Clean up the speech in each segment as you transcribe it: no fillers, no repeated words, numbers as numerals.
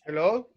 Hello?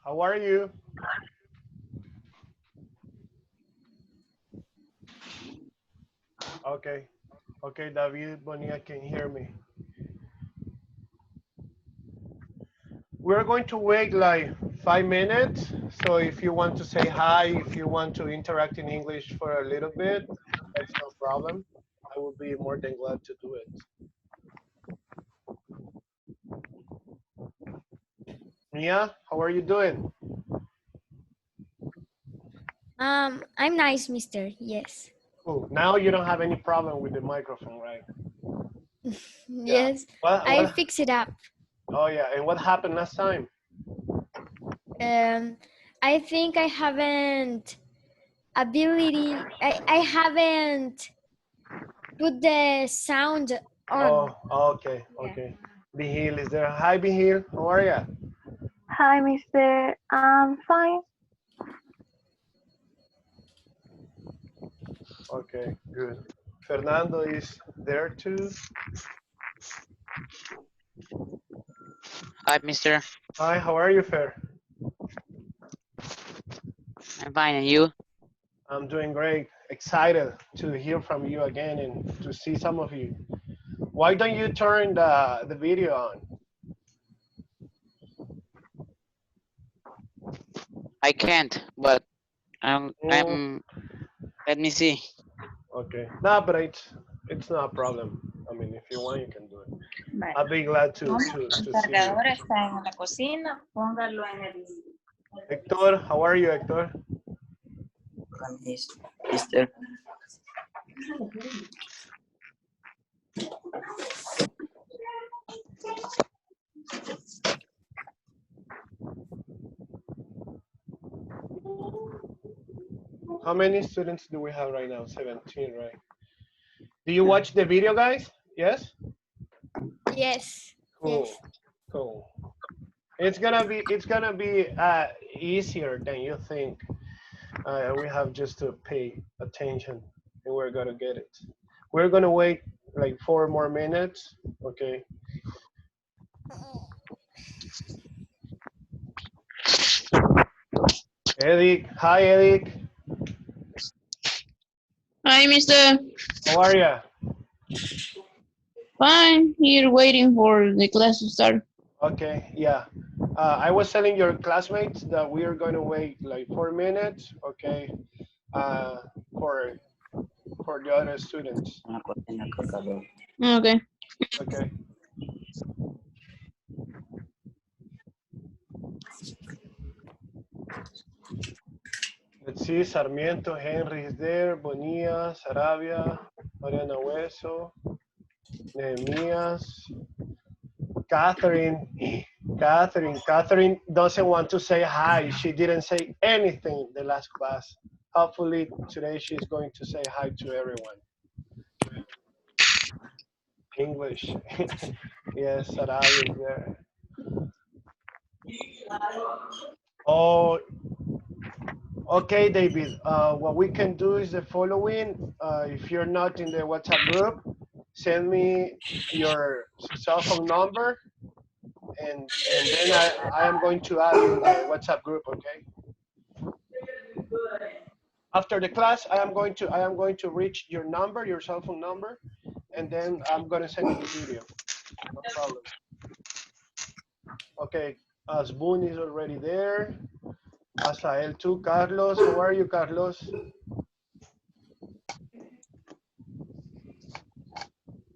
How are you? Okay. Okay, David Bonilla can hear me. We're going to wait like 5 minutes. So if you want to say hi, if you want to interact in English for a little bit, that's no problem. I will be more than glad to do it. Mia, how are you doing? I'm nice, mister. Yes. Cool. Now you don't have any problem with the microphone, right? Yeah. Yes. What? I What? fix it up. Oh yeah. And what happened last time? Um, I think I haven't I haven't put the sound on. Oh, okay, Yeah. okay. Bihil is there. Hi, Bihil. How are you? Hi, Mr. I'm fine. Okay, good. Fernando is there too. Hi, mister. Hi, how are you, Fer? I'm fine, and you? I'm doing great. Excited to hear from you again and to see some of you. Why don't you turn the video on? I can't, but Mm, let me see. okay. No, but it's not a problem. I mean, if you want, you can do it. Vale. I'll be glad No, to el see you. cargador está en la cocina. Póngalo en el. Hector, how are you, Hector? Mister. How many students do we have right now? 17, right? Do you watch the video, guys? Yes? Yes. Cool. Yes. Cool. It's gonna be easier than you think. We have just to pay attention, and we're gonna get it. We're gonna wait like 4 more minutes. Okay. Eric, hi Eric. Hi, mister. How are you? Fine. Here waiting for the class to start. Okay, yeah. I was telling your classmates that we are going to wait like 4 minutes, okay, uh, for for the other students. Okay. Okay. Let's see. Sarmiento, Henry is there. Bonilla, Sarabia, Mariana Hueso, Nehemias, Catherine. Catherine doesn't want to say hi. She didn't say anything the last class. Hopefully today she's going to say hi to everyone. English. Yes, Sarabia is there. Oh, Okay, David, what we can do is the following. If you're not in the WhatsApp group, send me your cell phone number, and then I am going to add you in the WhatsApp group, okay? After the class, I am going to reach your number, your cell phone number, and then I'm going to send you the video. No problem. Okay, Asbun is already there. Asael too. Carlos, how are you, Carlos?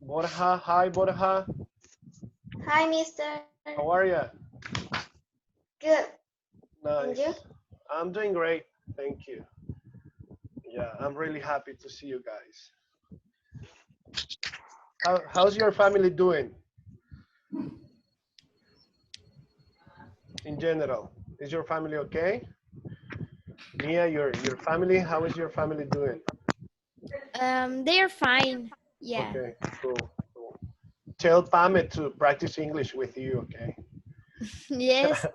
Borja, hi, Borja. Hi, Mister. How are you? Good. Nice. And you? I'm doing great, thank you. Yeah, I'm really happy to see you guys. How's your family doing? In general, is your family okay? Mia, your family, how is your family doing? They are fine. Yeah. Okay, cool. Tell Pame to practice English with you, okay? Yes.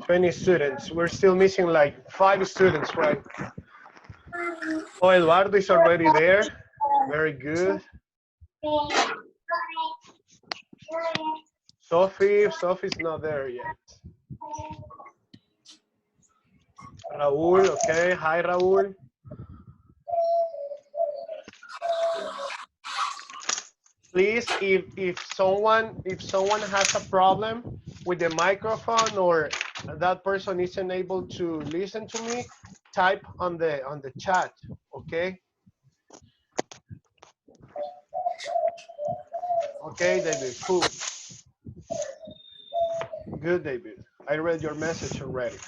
20 students. We're still missing like 5 students, right? Oh, Eduardo is already there. Very good. Sophie's not there yet. Raul, okay. Hi, Raul. Please, if someone has a problem with the microphone or that person isn't able to listen to me, type on the chat, okay? Okay, David, cool. Good, David. I read your message already.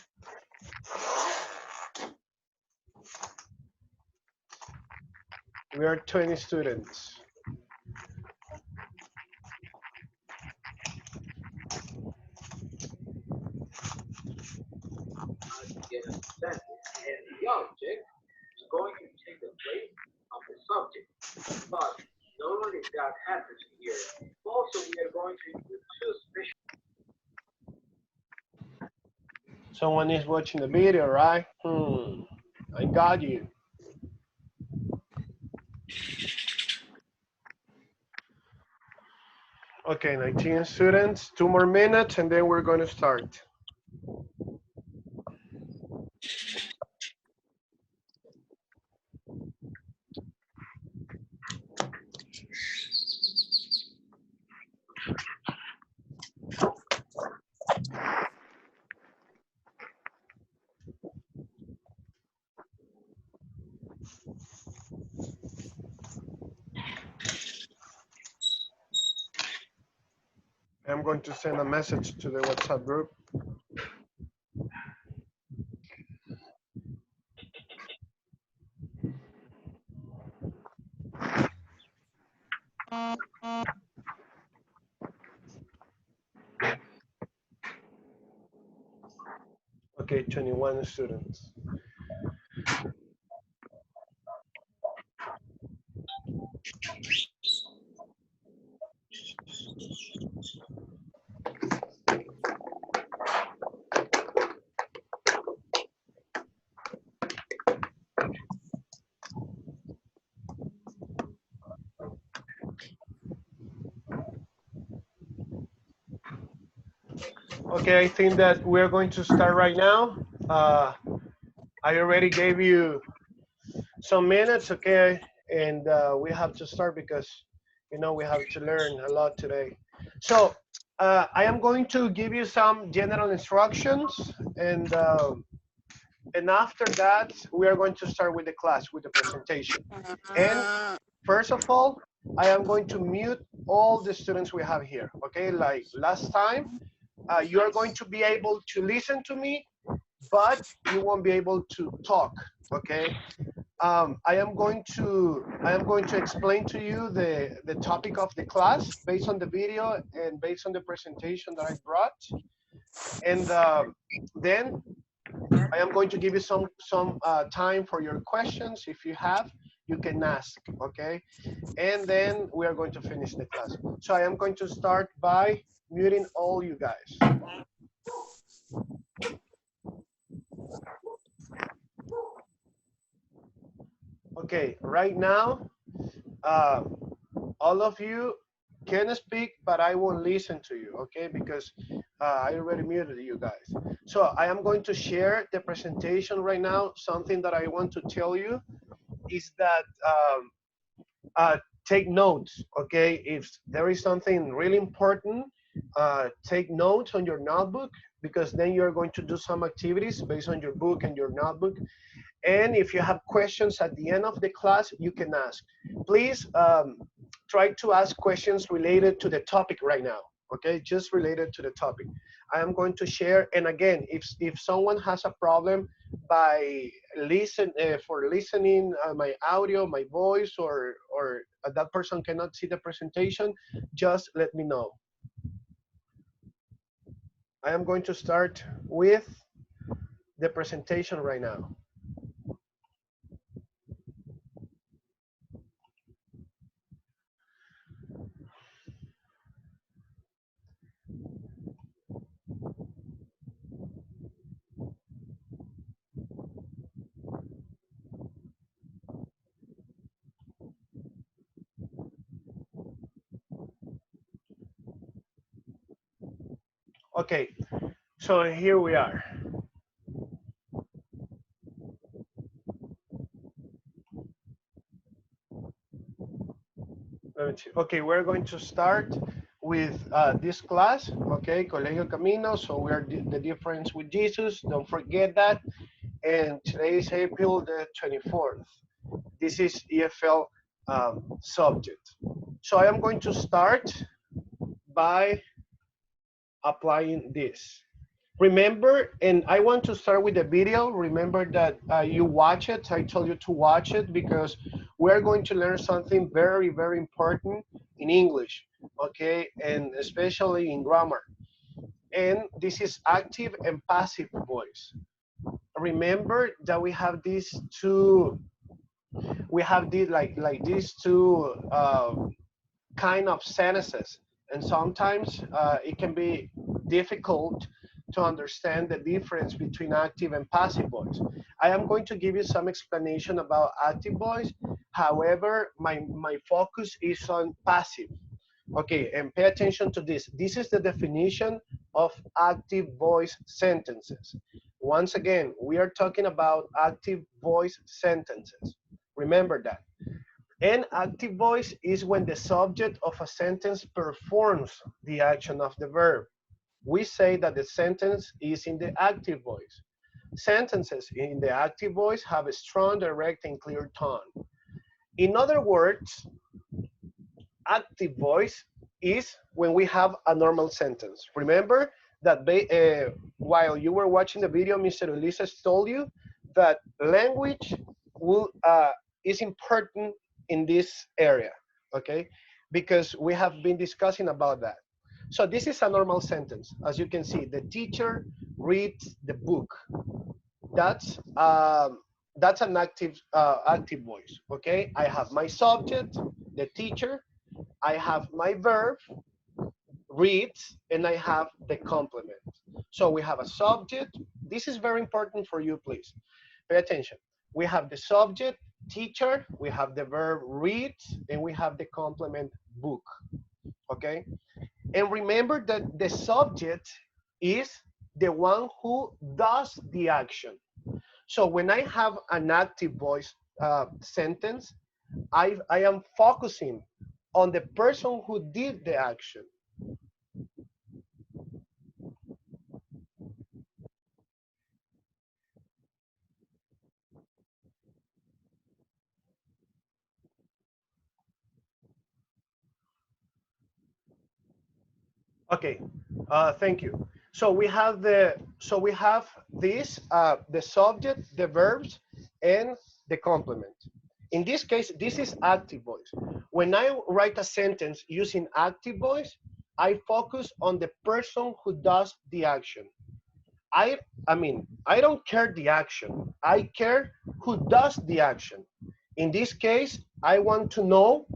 We are 20 students. And the object is going to take the place of the subject. But not only that happens here, also we are going to use 2 special. Someone is watching the video, right? I got you. Okay, 19 students, 2 more minutes, and then we're going to start. I'm going to send a message to the WhatsApp group. Okay, 21 students. Okay, I think that we're going to start right now. I already gave you some minutes, okay? And we have to start because, you know, we have to learn a lot today. So I am going to give you some general instructions, and after that, we are going to start with the class, with the presentation. And first of all, I am going to mute all the students we have here, okay? Like last time, you are going to be able to listen to me, but you won't be able to talk, okay? I am going to explain to you the topic of the class based on the video and based on the presentation that I brought. And then I am going to give you some time for your questions. If you have, you can ask, okay? And then we are going to finish the class. So I am going to start by muting all you guys. Okay, right now, all of you can speak, but I won't listen to you, okay? Because I already muted you guys. So I am going to share the presentation right now. Something that I want to tell you is that take notes, okay? If there is something really important, take notes on your notebook, because then you're going to do some activities based on your book and your notebook. And if you have questions at the end of the class, you can ask. Please try to ask questions related to the topic right now, okay? Just related to the topic. I am going to share, and again, if someone has a problem by listening my audio, my voice, or that person cannot see the presentation, just let me know. I am going to start with the presentation right now. Okay, so here we are. Let me see. Okay, we're going to start with this class, okay, Colegio Camino. So we are the difference with Jesus. Don't forget that. And today is April the 24th. This is EFL subject. So I am going to start by applying this. Remember, and I want to start with the video. Remember that you watch it. I told you to watch it because we're going to learn something very, very important in English, okay? And especially in grammar. And this is active and passive voice. Remember that we have these two, like these two kind of sentences. And sometimes it can be difficult to understand the difference between active and passive voice. I am going to give you some explanation about active voice. However, my focus is on passive. Okay, and pay attention to this. This is the definition of active voice sentences. Once again, we are talking about active voice sentences. Remember that. And active voice is when the subject of a sentence performs the action of the verb. We say that the sentence is in the active voice. Sentences in the active voice have a strong, direct, and clear tone. In other words, active voice is when we have a normal sentence. Remember that while you were watching the video, Mr. Ulises told you that language is important in this area, okay? Because we have been discussing about that. So this is a normal sentence. As you can see, the teacher reads the book. That's an active voice, okay? I have my subject, the teacher, I have my verb, reads, and I have the complement. So we have a subject. This is very important for you, please. Pay attention. We have the subject, teacher, we have the verb read, and we have the complement book, okay? And remember that the subject is the one who does the action. So when I have an active voice sentence, I am focusing on the person who did the action. Okay, thank you. So we have this, the subject, the verbs, and the complement. In this case, this is active voice. When I write a sentence using active voice, I focus on the person who does the action. I mean, I don't care the action. I care who does the action. In this case, I want to know,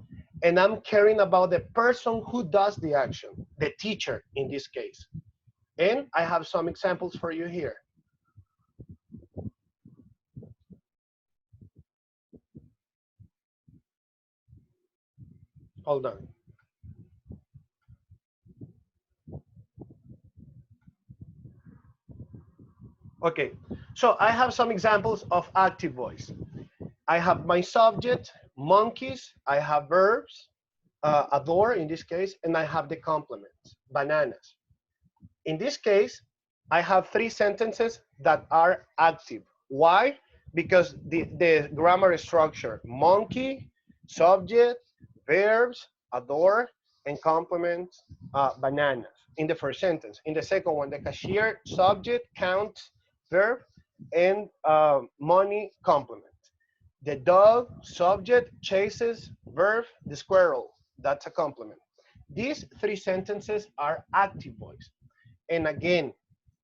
and I'm caring about the person who does the action, the teacher in this case. And I have some examples for you here. Hold on. Okay, so I have some examples of active voice. I have my subject, monkeys, I have verbs, adore in this case, and I have the complements, bananas. In this case, I have 3 sentences that are active. Why? Because the grammar structure, monkey, subject, verbs, adore, and complement, bananas in the first sentence. In the second one, the cashier, subject, count, verb, and money, complement. The dog, subject, chases, verb, the squirrel, that's a complement. These 3 sentences are active voice. And again,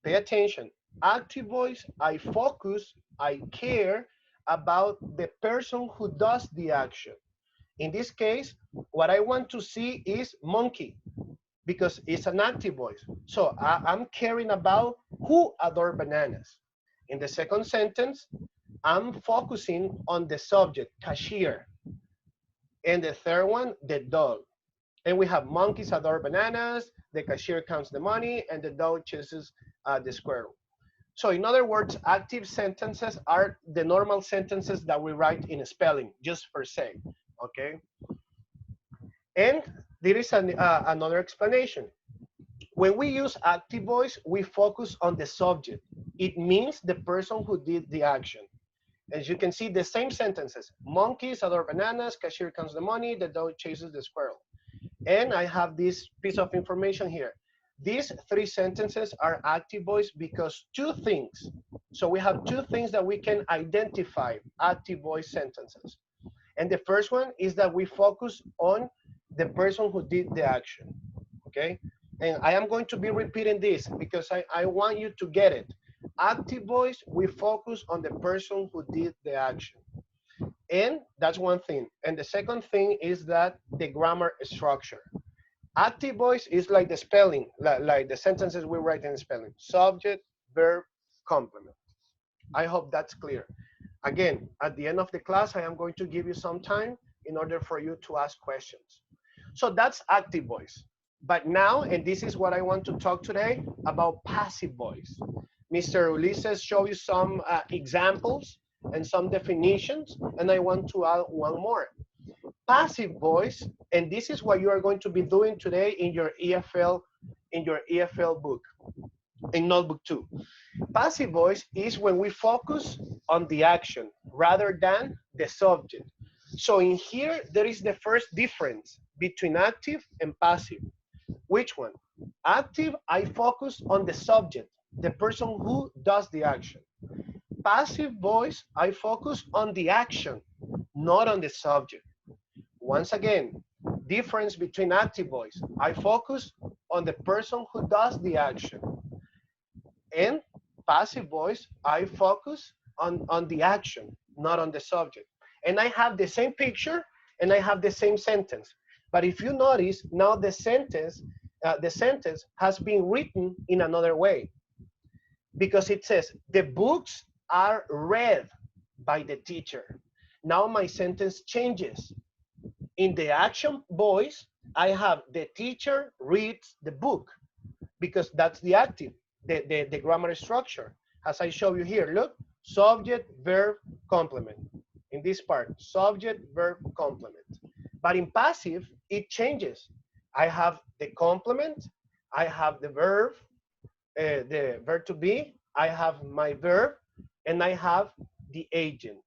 pay attention. Active voice, I focus, I care about the person who does the action. In this case, what I want to see is monkey, because it's an active voice. So I'm caring about who adore bananas. In the second sentence, I'm focusing on the subject, cashier. And the third one, the dog. And we have monkeys adore bananas, the cashier counts the money, and the dog chases the squirrel. So in other words, active sentences are the normal sentences that we write in spelling, just per se, okay? And there is another explanation. When we use active voice, we focus on the subject. It means the person who did the action. As you can see, the same sentences. Monkeys adore bananas, cashier counts the money, the dog chases the squirrel. And I have this piece of information here. These 3 sentences are active voice because 2 things. So we have 2 things that we can identify active voice sentences. And the first one is that we focus on the person who did the action, okay? And I am going to be repeating this because I want you to get it. Active voice, we focus on the person who did the action. And that's one thing. And the second thing is that the grammar structure. Active voice is like the spelling, like the sentences we write in spelling. Subject, verb, complement. I hope that's clear. Again, at the end of the class, I am going to give you some time in order for you to ask questions. So that's active voice. But now, and this is what I want to talk today about passive voice. Mr. Ulises showed you some examples and some definitions, and I want to add one more. Passive voice, and this is what you are going to be doing today in your EFL book, in notebook 2. Passive voice is when we focus on the action rather than the subject. So in here, there is the first difference between active and passive. Which one? Active, I focus on the subject, the person who does the action. Passive voice, I focus on the action, not on the subject. Once again, difference between active voice. I focus on the person who does the action. And passive voice, I focus on the action, not on the subject. And I have the same picture and I have the same sentence. But if you notice, now the sentence has been written in another way. Because it says, the books are read by the teacher. Now my sentence changes. In the action voice, I have the teacher reads the book because that's the active, the grammar structure. As I show you here, look, subject, verb, complement. In this part, subject, verb, complement. But in passive, it changes. I have the complement, I have the verb to be, I have my verb, and I have the agent.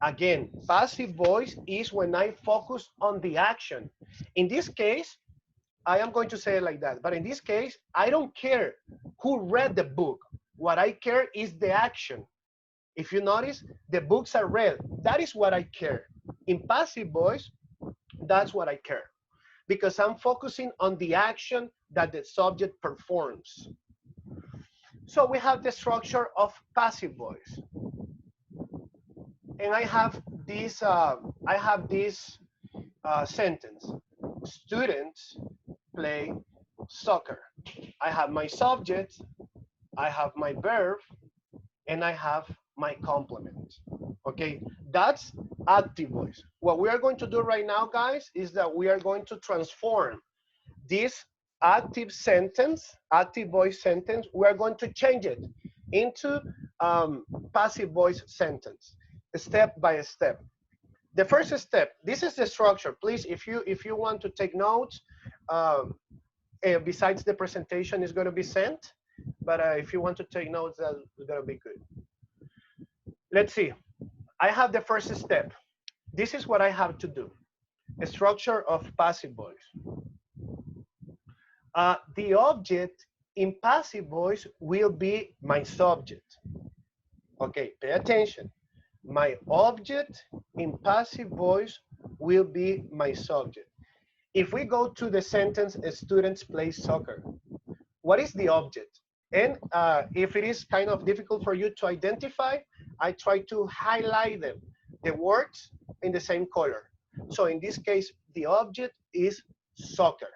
Again, passive voice is when I focus on the action. In this case, I am going to say it like that, but in this case, I don't care who read the book. What I care is the action. If you notice, the books are read. That is what I care. In passive voice, that's what I care. Because I'm focusing on the action that the subject performs. So we have the structure of passive voice. And I have this sentence. Students play soccer. I have my subject, I have my verb, and I have my complement. Okay, that's active voice. What we are going to do right now, guys, is that we are going to transform this active sentence, active voice sentence, we are going to change it into passive voice sentence, step by step. The first step, this is the structure. Please, if you want to take notes, besides the presentation is going to be sent, but if you want to take notes, that's going to be good. Let's see. I have the first step. This is what I have to do. A structure of passive voice. The object in passive voice will be my subject. Okay, pay attention. My object in passive voice will be my subject. If we go to the sentence, students play soccer, what is the object? And if it is kind of difficult for you to identify, I try to highlight them, the words in the same color. So in this case, the object is soccer.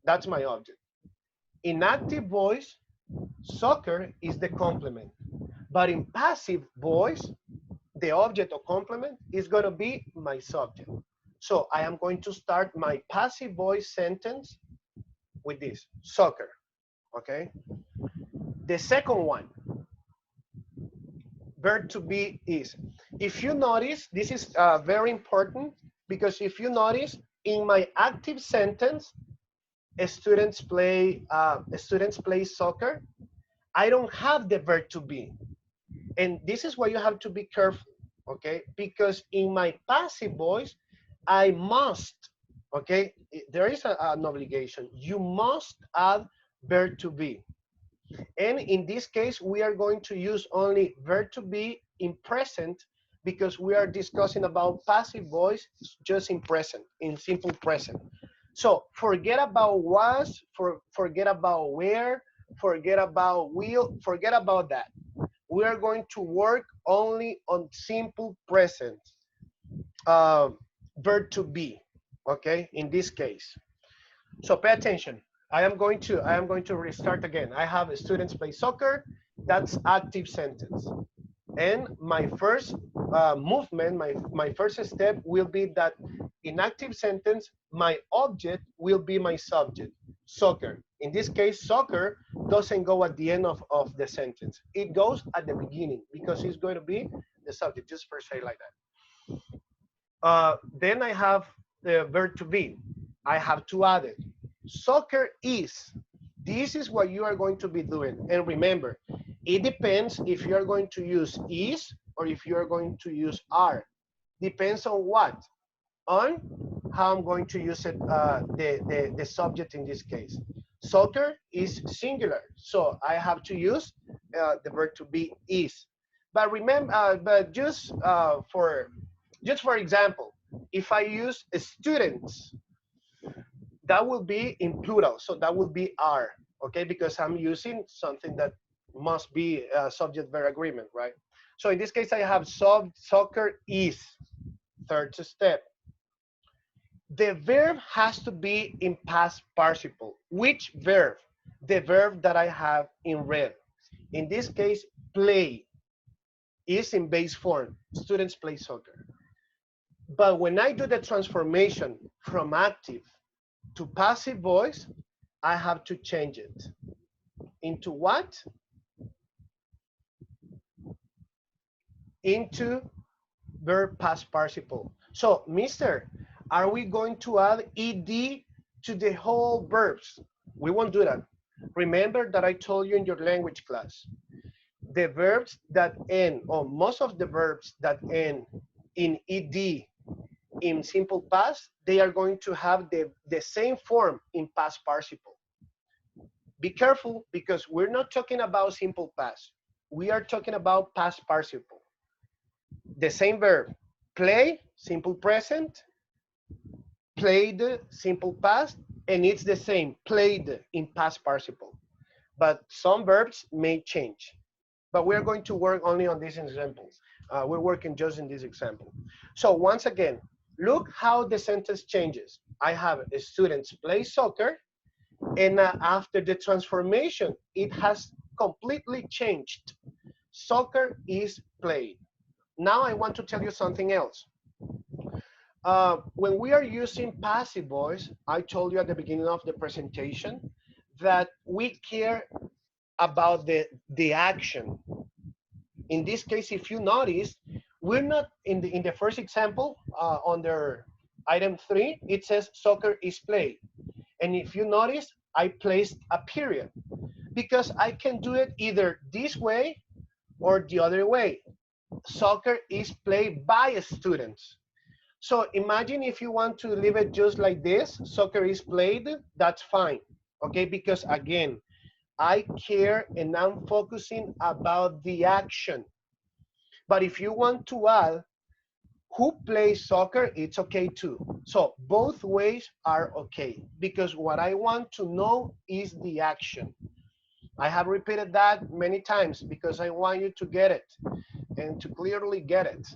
That's my object. In active voice, soccer is the complement. But in passive voice, the object or complement is going to be my subject. So I am going to start my passive voice sentence with this, soccer, okay? The second one, verb to be is. If you notice, this is very important, because if you notice, in my active sentence, students play soccer, I don't have the verb to be. And this is why you have to be careful, okay? Because in my passive voice, I must, okay? There is an obligation. You must add verb to be. And in this case, we are going to use only verb to be in present, because we are discussing about passive voice just in present, in simple present. So forget about was, forget about where, forget about will, forget about that. We are going to work only on simple present, verb to be, okay, in this case. So pay attention. I am going to restart again. I have students play soccer. That's active sentence. And my first movement, my first step will be that in active sentence, my object will be my subject, soccer. In this case, soccer doesn't go at the end of the sentence. It goes at the beginning, because it's going to be the subject, just per se like that. Then I have the verb to be. I have to add it. Soccer is. This is what you are going to be doing. And remember, it depends if you are going to use is or if you are going to use are. Depends on what? On how I'm going to use it, the subject in this case. Soccer is singular, so I have to use the verb to be is. But remember, but just for example, if I use students, that will be in plural, so that will be are, okay? Because I'm using something that must be a subject-verb agreement, right? So in this case, I have soccer is, third step. The verb has to be in past participle. Which verb? The verb that I have in red. In this case, play is in base form. Students play soccer. But when I do the transformation from active to passive voice, I have to change it. Into what? Into verb past participle. So, mister, are we going to add ed to the whole verbs? We won't do that. Remember that I told you in your language class, the verbs that end, or most of the verbs that end in ed in simple past, they are going to have the same form in past participle. Be careful, because we're not talking about simple past. We are talking about past participle. The same verb, play, simple present, played, simple past, and it's the same, played in past participle. but some verbs may change. But we're going to work only on these examples. We're working just in this example. So once again, look how the sentence changes. I have students play soccer, and after the transformation, it has completely changed. Soccer is played. Now I want to tell you something else. When we are using passive voice, I told you at the beginning of the presentation that we care about the action. In this case, if you notice, we're not in the first example under item 3, it says soccer is played. And if you notice, I placed a period because I can do it either this way or the other way. Soccer is played by students. So imagine if you want to leave it just like this, soccer is played, that's fine, okay? Because again, I care and I'm focusing about the action. But if you want to add who plays soccer, it's okay too. So both ways are okay, because what I want to know is the action. I have repeated that many times because I want you to get it and to clearly get it.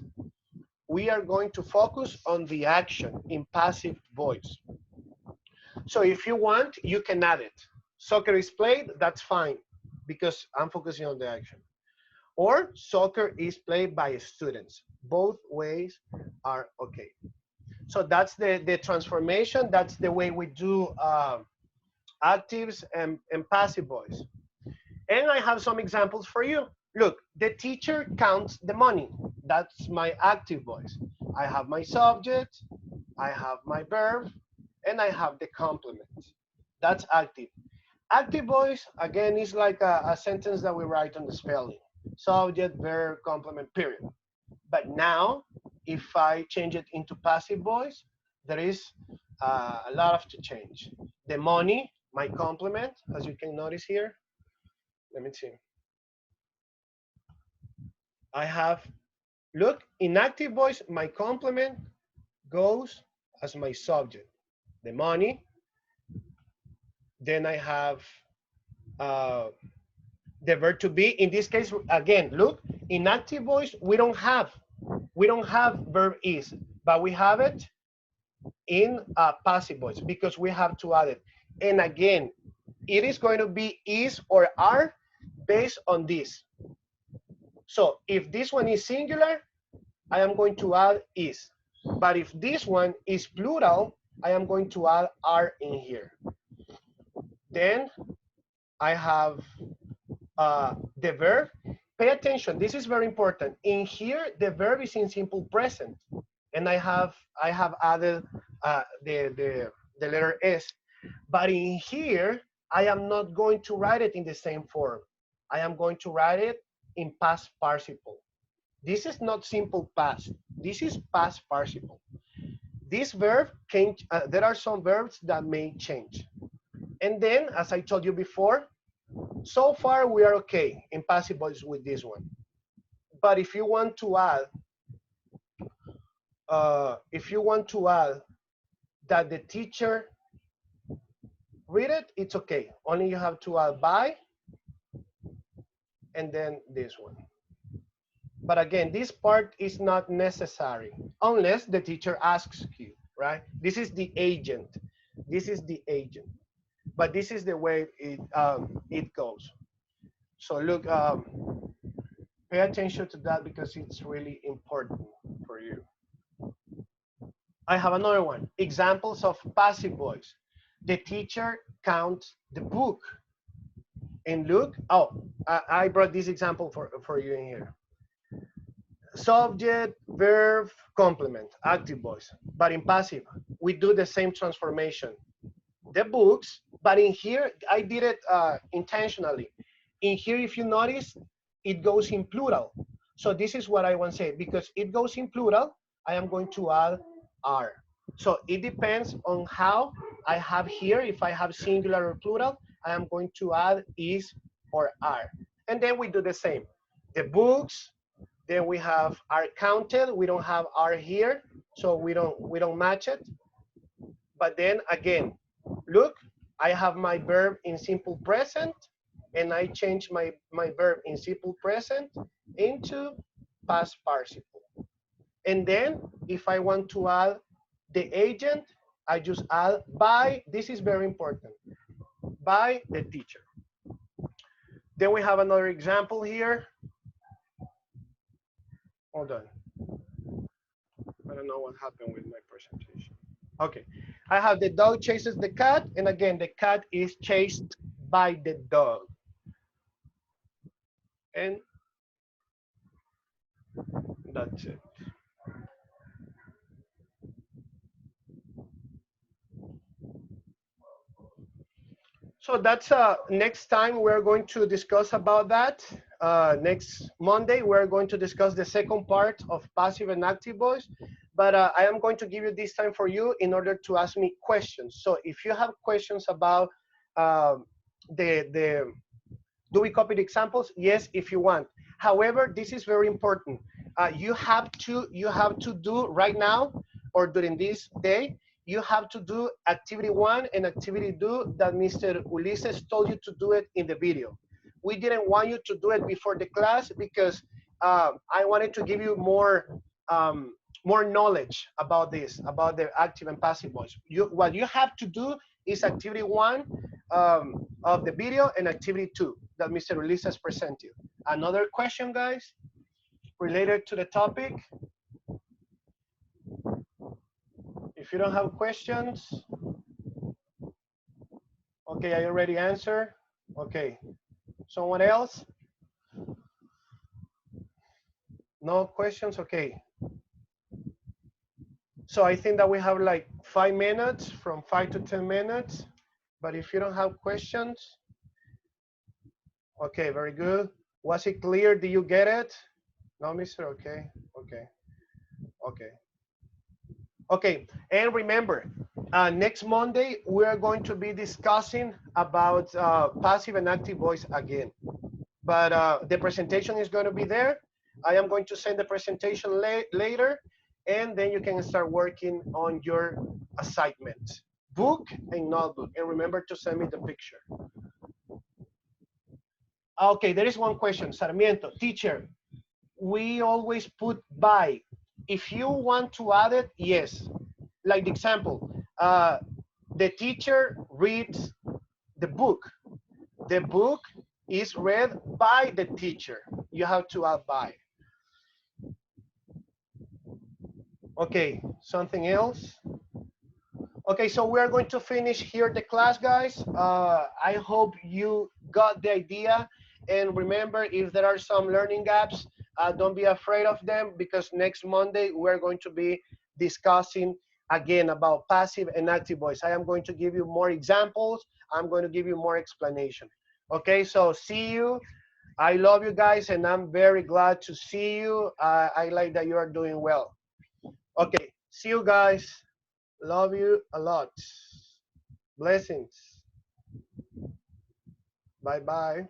We are going to focus on the action in passive voice. So if you want, you can add it. Soccer is played, that's fine, because I'm focusing on the action. Or soccer is played by students. Both ways are okay. So that's the transformation. That's the way we do actives and passive voice. And I have some examples for you. Look, the teacher counts the money. That's my active voice. I have my subject, I have my verb, and I have the complement. That's active. Active voice, again, is like a sentence that we write on the spelling. Subject, verb, complement, period. But now, if I change it into passive voice, there is a lot of to change. The money, my complement, as you can notice here. Let me see. I have, look, in active voice, my complement goes as my subject. The money. Then I have the verb to be. In this case, again, look, in active voice, we don't have verb is, but we have it in passive voice because we have to add it. And again, it is going to be is or are based on this. So if this one is singular, I am going to add is. But if this one is plural, I am going to add are in here. Then I have the verb. Pay attention, this is very important. In here, the verb is in simple present. And I have added the letter S. But in here, I am not going to write it in the same form. I am going to write it in past participle. This is not simple past. This is past participle. This verb can, there are some verbs that may change. And then, as I told you before, so far we are okay in passive voice with this one. But if you want to add, that the teacher read it, it's okay. Only you have to add by, and then this one. But again, this part is not necessary unless the teacher asks you, right? This is the agent. This is the agent. But this is the way it goes. So look, pay attention to that because it's really important for you. I have another one. Examples of passive voice. The teacher counts the book. And look, oh, I brought this example for you in here. Subject, verb, complement, active voice. But in passive, we do the same transformation. The books, but in here, I did it intentionally. In here, if you notice, it goes in plural. So this is what I want to say. Because it goes in plural, I am going to add are. So it depends on how I have here. If I have singular or plural, I am going to add is or are. And then we do the same. The books, then we have are counted. We don't have are here, so we don't match it. But then again, look, I have my verb in simple present, and I change my verb in simple present into past participle. And then if I want to add the agent, I just add by, this is very important, by the teacher. Then we have another example here. Hold on. I don't know what happened with my presentation. Okay, I have the dog chases the cat, and again, the cat is chased by the dog. And that's it. So that's next time we're going to discuss about that. Next Monday, we're going to discuss the second part of passive and active voice. But I am going to give you this time for you in order to ask me questions. So if you have questions about do we copy the examples? Yes, if you want. However, this is very important. You have to do right now or during this day, you have to do activity 1 and activity 2 that Mr. Ulises told you to do it in the video. We didn't want you to do it before the class because I wanted to give you more knowledge about this, about the active and passive voice. What you have to do is activity 1 of the video and activity 2 that Mr. Ulises presented. Another question, guys, related to the topic? If you don't have questions, okay, I already answered. Okay, someone else? No questions, okay. So I think that we have like 5 minutes, from 5 to 10 minutes. But if you don't have questions, okay, very good. Was it clear? Did you get it? No, mister, okay, okay, okay. Okay, and remember, next Monday, we are going to be discussing about passive and active voice again. But the presentation is going to be there. I am going to send the presentation later, and then you can start working on your assignment, book and notebook. And remember to send me the picture. Okay, there is one question, Sarmiento. Teacher, we always put by. If you want to add it, yes. Like the example, the teacher reads the book. The book is read by the teacher. You have to add by. Okay, something else? Okay, so we are going to finish here the class, guys. I hope you got the idea. And remember, if there are some learning gaps, don't be afraid of them, because next Monday, we're going to be discussing again about passive and active voice. I am going to give you more examples. I'm going to give you more explanation. Okay, so see you. I love you guys, and I'm very glad to see you. I like that you are doing well. Okay, see you guys. Love you a lot. Blessings. Bye-bye.